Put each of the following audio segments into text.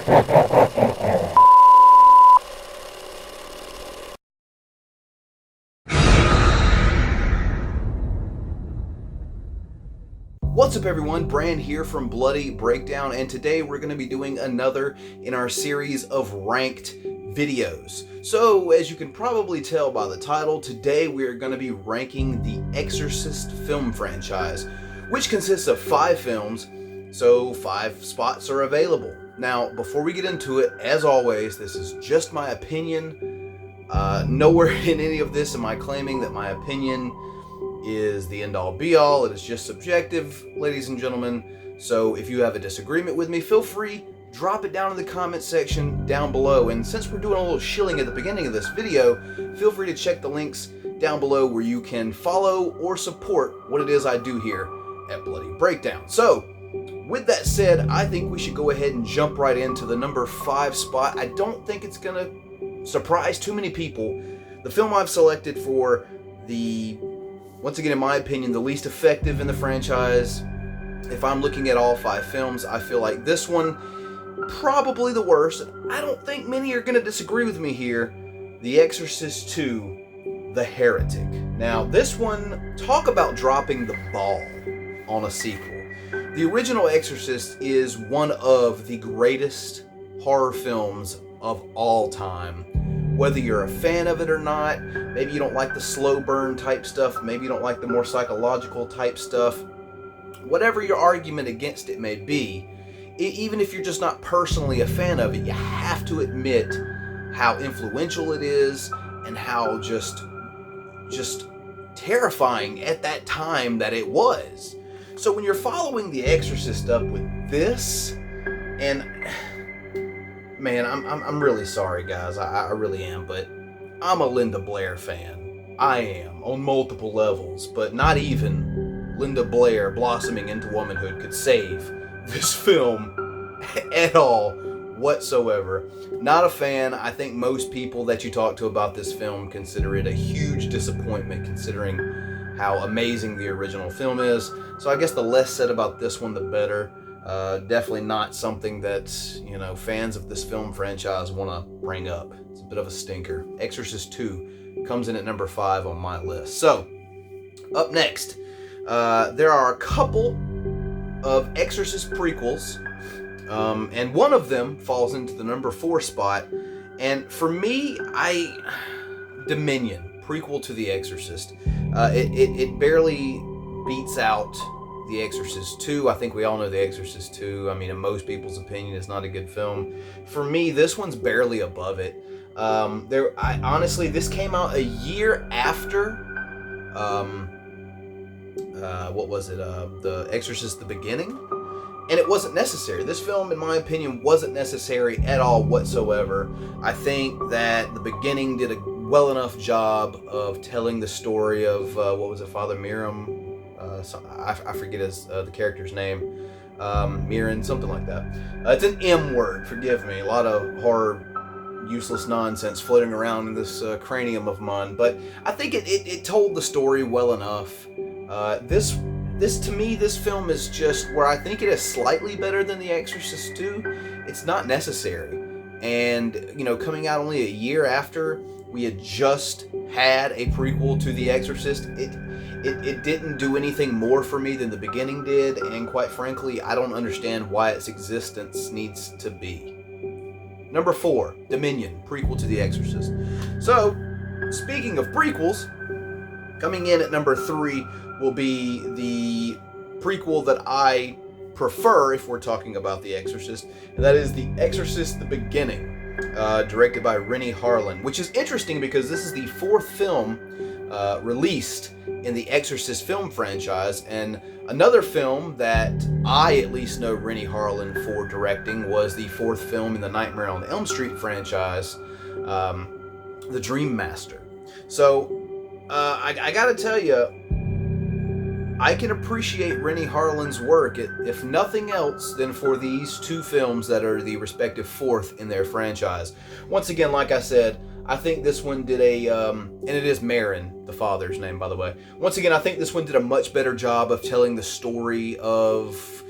What's up everyone, Bran here from Bloody Breakdown, and today we're going to be doing another in our series of ranked videos. So as you can probably tell by the title, today we are going to be ranking the Exorcist film franchise, which consists of 5 films, so 5 spots are available. Now before we get into it, as always, this is just my opinion. Nowhere in any of this am I claiming that my opinion is the end-all be-all. It is just subjective, ladies and gentlemen. So if you have a disagreement with me, feel free, drop it down in the comment section down below. And since we're doing a little shilling at the beginning of this video, feel free to check the links down below where you can follow or support what it is I do here at Bloody Breakdown. So with that said, I think we should go ahead and jump right into the number 5 spot. I don't think it's gonna surprise too many people. The film I've selected for the, once again, in my opinion, the least effective in the franchise. If I'm looking at all 5 films, I feel like this one, probably the worst. I don't think many are going to disagree with me here. The Exorcist 2, The Heretic. Now, this one, talk about dropping the ball on a sequel. The original Exorcist is one of the greatest horror films of all time. Whether you're a fan of it or not, maybe you don't like the slow burn type stuff, maybe you don't like the more psychological type stuff, whatever your argument against it may be, even if you're just not personally a fan of it, you have to admit how influential it is and how just terrifying at that time that it was. So when you're following The Exorcist up with this, and man, I'm really sorry, guys. I really am, but I'm a Linda Blair fan. I am, on multiple levels, but not even Linda Blair blossoming into womanhood could save this film at all whatsoever. Not a fan. I think most people that you talk to about this film consider it a huge disappointment, considering how amazing the original film is. So I guess the less said about this one, the better. Definitely not something that, you know, fans of this film franchise want to bring up. It's a bit of a stinker. Exorcist 2 comes in at number 5 on my list. So, up next, there are a couple of Exorcist prequels, and one of them falls into the number 4 spot. And for me, Dominion, prequel to The Exorcist. It barely beats out The Exorcist 2. I think we all know The Exorcist 2. I mean, in most people's opinion, it's not a good film. For me, this one's barely above it. Honestly, this came out a year after, what was it? The Exorcist: The Beginning, and it wasn't necessary. This film, in my opinion, wasn't necessary at all whatsoever. I think that The Beginning did a well enough job of telling the story of what was it, Father Miram. I forget the character's name. Mirren, something like that. It's an M word, forgive me. A lot of horror, useless nonsense floating around in this cranium of mine. But I think it told the story well enough. This to me, this film is just where I think it is slightly better than The Exorcist 2. It's not necessary. And, you know, coming out only a year after we had just had a prequel to The Exorcist, it didn't do anything more for me than The Beginning did, and quite frankly, I don't understand why its existence needs to be. Number 4, Dominion, prequel to The Exorcist. So, speaking of prequels, coming in at number 3 will be the prequel that I prefer if we're talking about The Exorcist, and that is The Exorcist: The Beginning, directed by Rennie Harlin, which is interesting because this is the 4th film released in the Exorcist film franchise, and another film that I at least know Rennie Harlin for directing was the 4th film in the Nightmare on Elm Street franchise, The Dream Master. So I gotta tell you, I can appreciate Rennie Harlin's work, if nothing else, than for these 2 films that are the respective 4th in their franchise. Once again, like I said, I think this one did and it is Marin, the father's name, by the way. Once again, I think this one did a much better job of telling the story of,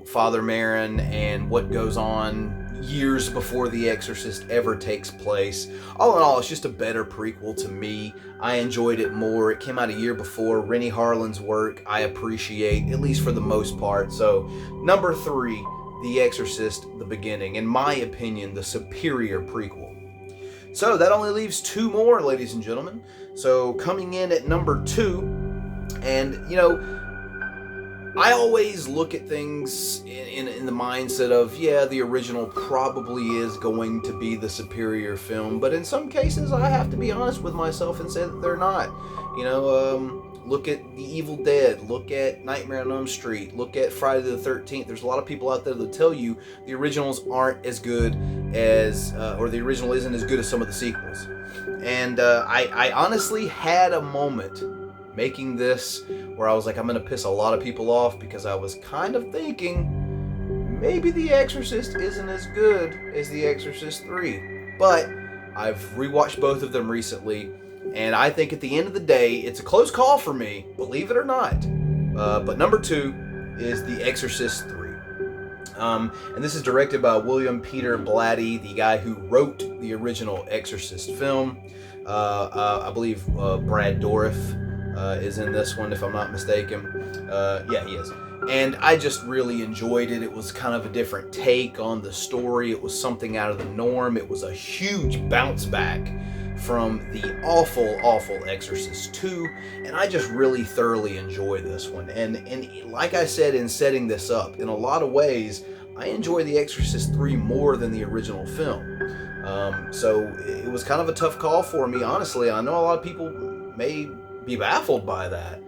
Father Merrin and what goes on years before The Exorcist ever takes place. All in all, it's just a better prequel to me. I enjoyed it more. It came out a year before. Rennie Harlin's work I appreciate, at least for the most part. So, number 3, The Exorcist, The Beginning. In my opinion, the superior prequel. So, that only leaves 2 more, ladies and gentlemen. So, coming in at number 2, and, I always look at things in the mindset of, yeah, the original probably is going to be the superior film, but in some cases I have to be honest with myself and say that they're not. Look at The Evil Dead, look at Nightmare on Elm Street, look at Friday the 13th. There's a lot of people out there that tell you the originals aren't as good as, or the original isn't as good as some of the sequels. And I honestly had a moment making this where I was like, I'm going to piss a lot of people off, because I was kind of thinking maybe The Exorcist isn't as good as The Exorcist 3. But I've rewatched both of them recently, and I think at the end of the day, it's a close call for me, believe it or not. But number 2 is The Exorcist 3. And this is directed by William Peter Blatty, the guy who wrote the original Exorcist film. I believe Brad Dourif is in this one, if I'm not mistaken. Yeah, he is. And I just really enjoyed it. It was kind of a different take on the story. It was something out of the norm. It was a huge bounce back from the awful, awful Exorcist 2. And I just really thoroughly enjoy this one. And like I said in setting this up, in a lot of ways, I enjoy The Exorcist 3 more than the original film. So it was kind of a tough call for me, honestly. I know a lot of people may be baffled by that,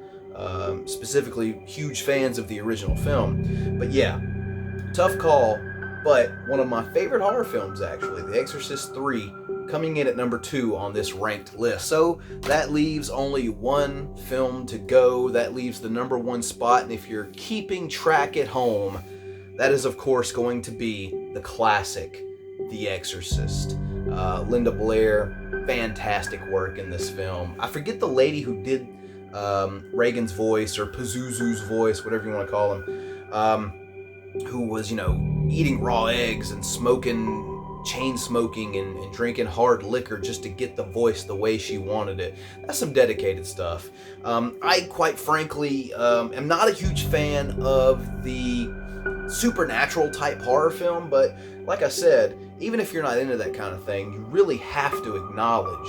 specifically huge fans of the original film. But yeah, tough call, but one of my favorite horror films, actually, The Exorcist 3, coming in at number 2 on this ranked list. So that leaves only one film to go. That leaves the number 1 spot, and if you're keeping track at home, that is of course going to be the classic The Exorcist. Linda Blair, fantastic work in this film. I forget the lady who did Reagan's voice, or Pazuzu's voice, whatever you want to call him, who was, eating raw eggs and chain smoking and drinking hard liquor just to get the voice the way she wanted it. That's some dedicated stuff. I quite frankly am not a huge fan of the supernatural type horror film, but like I said, even if you're not into that kind of thing, you really have to acknowledge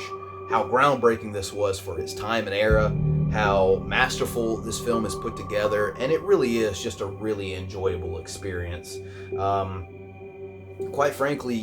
how groundbreaking this was for its time and era, how masterful this film is put together, and it really is just a really enjoyable experience. Quite frankly,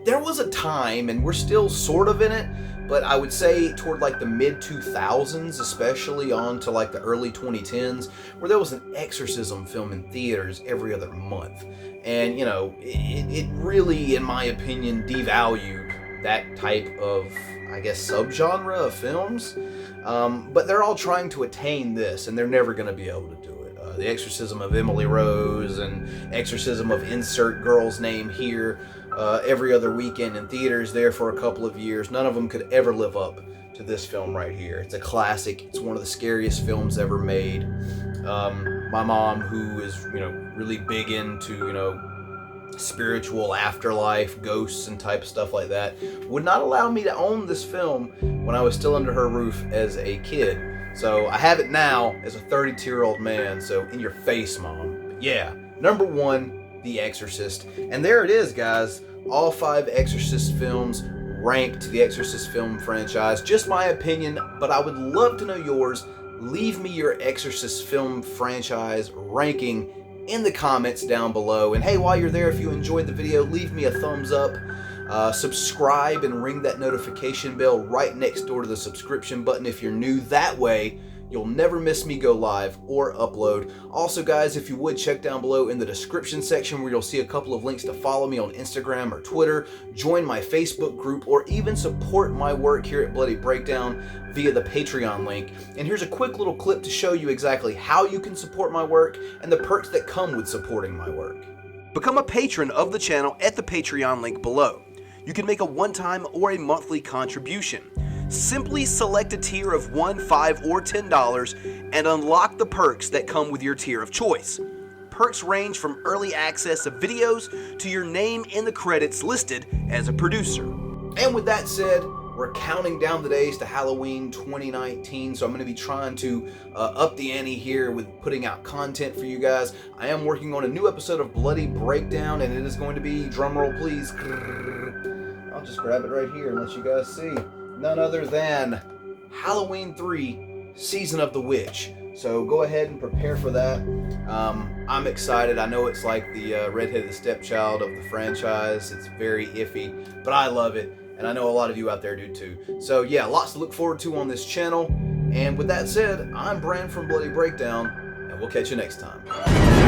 there was a time, and we're still sort of in it, but I would say toward like the mid-2000s, especially on to like the early 2010s, where there was an exorcism film in theaters every other month. And, it really, in my opinion, devalued that type of, I guess, subgenre of films. But they're all trying to attain this, and they're never going to be able to do it. The Exorcism of Emily Rose and Exorcism of insert girl's name here, every other weekend in theaters there for a couple of years. None of them could ever live up to this film right here. It's a classic. It's one of the scariest films ever made. My mom, who is, really big into, spiritual afterlife, ghosts and type stuff like that, would not allow me to own this film when I was still under her roof as a kid. So I have it now as a 32-year-old man, so in your face, Mom. But yeah, number 1, The Exorcist. And there it is, guys. All 5 Exorcist films ranked the Exorcist film franchise. Just my opinion, but I would love to know yours. Leave me your Exorcist film franchise ranking in the comments down below. And hey, while you're there, if you enjoyed the video, leave me a thumbs up. Subscribe and ring that notification bell right next door to the subscription button if you're new. That way, you'll never miss me go live or upload. Also, guys, if you would, check down below in the description section where you'll see a couple of links to follow me on Instagram or Twitter, join my Facebook group, or even support my work here at Bloody Breakdown via the Patreon link. And here's a quick little clip to show you exactly how you can support my work and the perks that come with supporting my work. Become a patron of the channel at the Patreon link below. You can make a one-time or a monthly contribution. Simply select a tier of $1, $5, or $10 and unlock the perks that come with your tier of choice. perks range from early access of videos to your name in the credits listed as a producer. And with that said, we're counting down the days to Halloween 2019, so I'm going to be trying to up the ante here with putting out content for you guys. I am working on a new episode of Bloody Breakdown, and it is going to be, drumroll please, I'll just grab it right here and let you guys see, none other than Halloween 3, Season of the Witch. So go ahead and prepare for that. I'm excited. I know it's like the redheaded stepchild of the franchise. It's very iffy, but I love it. And I know a lot of you out there do too. So yeah, lots to look forward to on this channel. And with that said, I'm Bran from Bloody Breakdown, and we'll catch you next time.